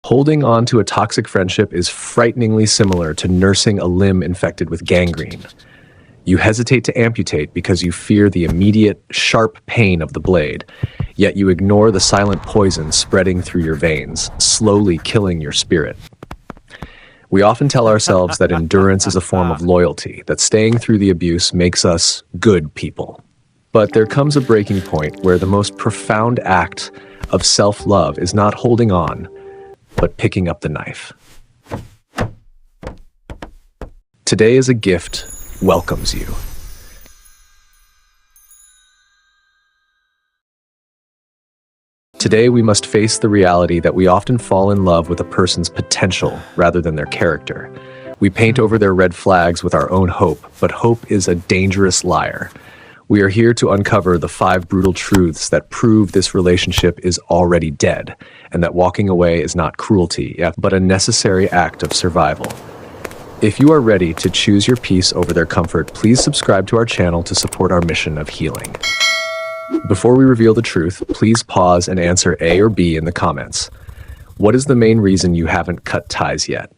Holding on to a toxic friendship is frighteningly similar to nursing a limb infected with gangrene. You hesitate to amputate because you fear the immediate, sharp pain of the blade, yet you ignore the silent poison spreading through your veins, slowly killing your spirit. We often tell ourselves that endurance is a form of loyalty, that staying through the abuse makes us good people. But there comes a breaking point where the most profound act of self-love is not holding on, but picking up the knife. Todayisagift welcomes you. Today, we must face the reality that we often fall in love with a person's potential rather than their character. We paint over their red flags with our own hope, but hope is a dangerous liar. We are here to uncover the 5 brutal truths that prove this relationship is already dead, and that walking away is not cruelty, but a necessary act of survival. If you are ready to choose your peace over their comfort, please subscribe to our channel to support our mission of healing. Before we reveal the truth, please pause and answer A or B in the comments. What is the main reason you haven't cut ties yet?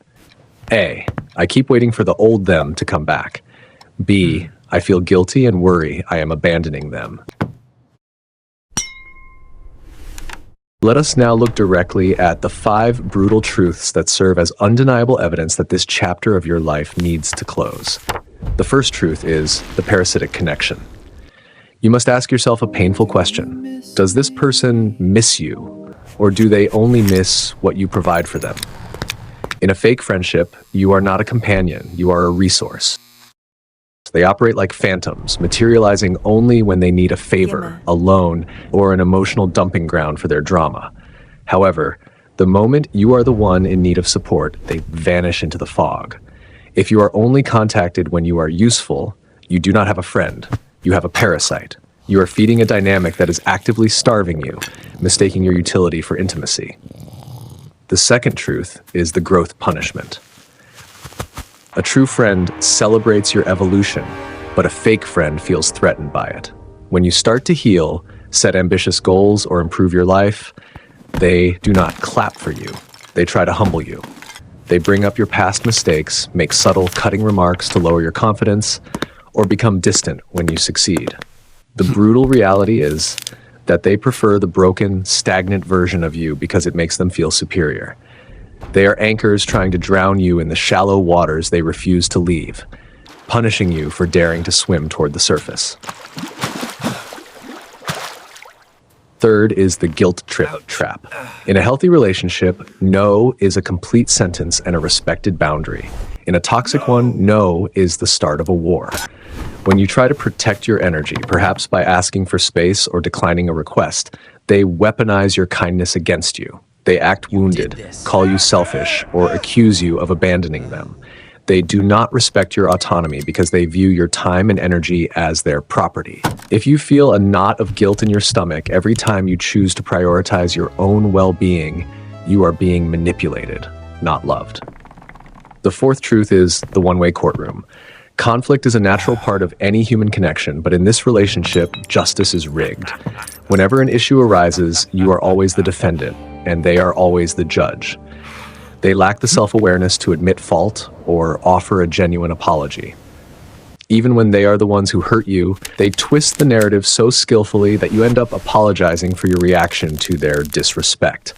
A. I keep waiting for the old them to come back. B. I feel guilty and worry I am abandoning them. Let us now look directly at the 5 brutal truths that serve as undeniable evidence that this chapter of your life needs to close. The first truth is the parasitic connection. You must ask yourself a painful question. Does this person miss you, or do they only miss what you provide for them? In a fake friendship, you are not a companion, you are a resource. They operate like phantoms, materializing only when they need a favor, a loan, or an emotional dumping ground for their drama. However, the moment you are the one in need of support, they vanish into the fog. If you are only contacted when you are useful, you do not have a friend. You have a parasite. You are feeding a dynamic that is actively starving you, mistaking your utility for intimacy. The second truth is the growth punishment. A true friend celebrates your evolution, but a fake friend feels threatened by it. When you start to heal, set ambitious goals, or improve your life, they do not clap for you. They try to humble you. They bring up your past mistakes, make subtle, cutting remarks to lower your confidence, or become distant when you succeed. The brutal reality is that they prefer the broken, stagnant version of you because it makes them feel superior. They are anchors trying to drown you in the shallow waters they refuse to leave, punishing you for daring to swim toward the surface. Third is the guilt trap. In a healthy relationship, no is a complete sentence and a respected boundary. In a toxic one, no is the start of a war. When you try to protect your energy, perhaps by asking for space or declining a request, they weaponize your kindness against you. They act wounded, call you selfish, or accuse you of abandoning them. They do not respect your autonomy because they view your time and energy as their property. If you feel a knot of guilt in your stomach every time you choose to prioritize your own well-being, you are being manipulated, not loved. The fourth truth is the one-way courtroom. Conflict is a natural part of any human connection, but in this relationship, justice is rigged. Whenever an issue arises, you are always the defendant, and they are always the judge. They lack the self-awareness to admit fault or offer a genuine apology. Even when they are the ones who hurt you, they twist the narrative so skillfully that you end up apologizing for your reaction to their disrespect.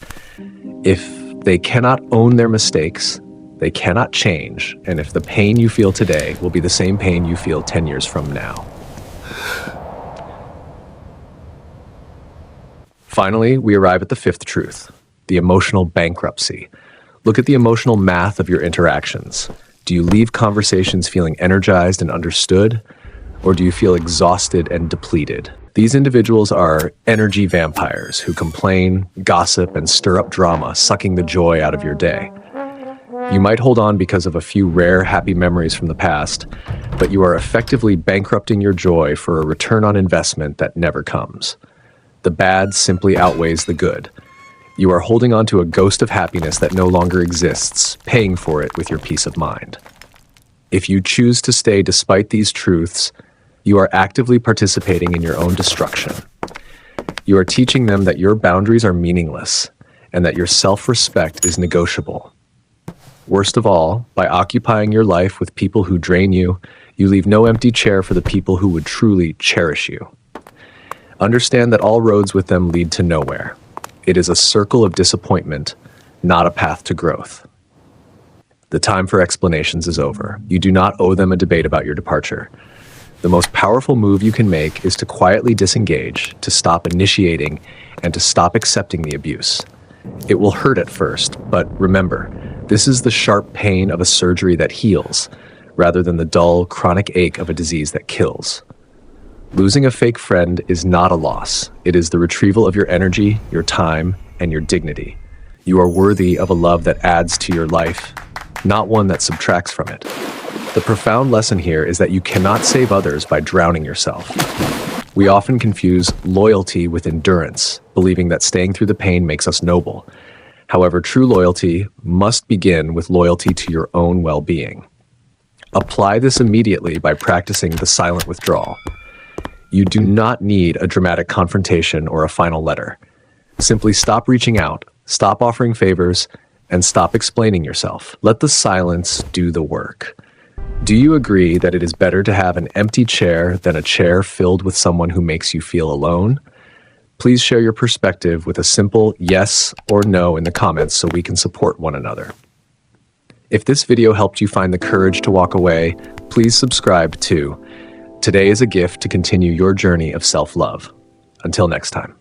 If they cannot own their mistakes, they cannot change, and if the pain you feel today will be the same pain you feel 10 years from now. Finally, we arrive at the fifth truth, the emotional bankruptcy. Look at the emotional math of your interactions. Do you leave conversations feeling energized and understood, or do you feel exhausted and depleted? These individuals are energy vampires who complain, gossip, and stir up drama, sucking the joy out of your day. You might hold on because of a few rare, happy memories from the past, but you are effectively bankrupting your joy for a return on investment that never comes. The bad simply outweighs the good. You are holding on to a ghost of happiness that no longer exists, paying for it with your peace of mind. If you choose to stay despite these truths, you are actively participating in your own destruction. You are teaching them that your boundaries are meaningless, and that your self-respect is negotiable. Worst of all, by occupying your life with people who drain you, you leave no empty chair for the people who would truly cherish you. Understand that all roads with them lead to nowhere. It is a circle of disappointment, not a path to growth. The time for explanations is over. You do not owe them a debate about your departure. The most powerful move you can make is to quietly disengage, to stop initiating, and to stop accepting the abuse. It will hurt at first, but remember, this is the sharp pain of a surgery that heals, rather than the dull, chronic ache of a disease that kills. Losing a fake friend is not a loss. It is the retrieval of your energy, your time, and your dignity. You are worthy of a love that adds to your life, not one that subtracts from it. The profound lesson here is that you cannot save others by drowning yourself. We often confuse loyalty with endurance, believing that staying through the pain makes us noble. However, true loyalty must begin with loyalty to your own well-being. Apply this immediately by practicing the silent withdrawal. You do not need a dramatic confrontation or a final letter. Simply stop reaching out, stop offering favors, and stop explaining yourself. Let the silence do the work. Do you agree that it is better to have an empty chair than a chair filled with someone who makes you feel alone? Please share your perspective with a simple yes or no in the comments so we can support one another. If this video helped you find the courage to walk away, please subscribe to Today is a Gift to continue your journey of self-love. Until next time.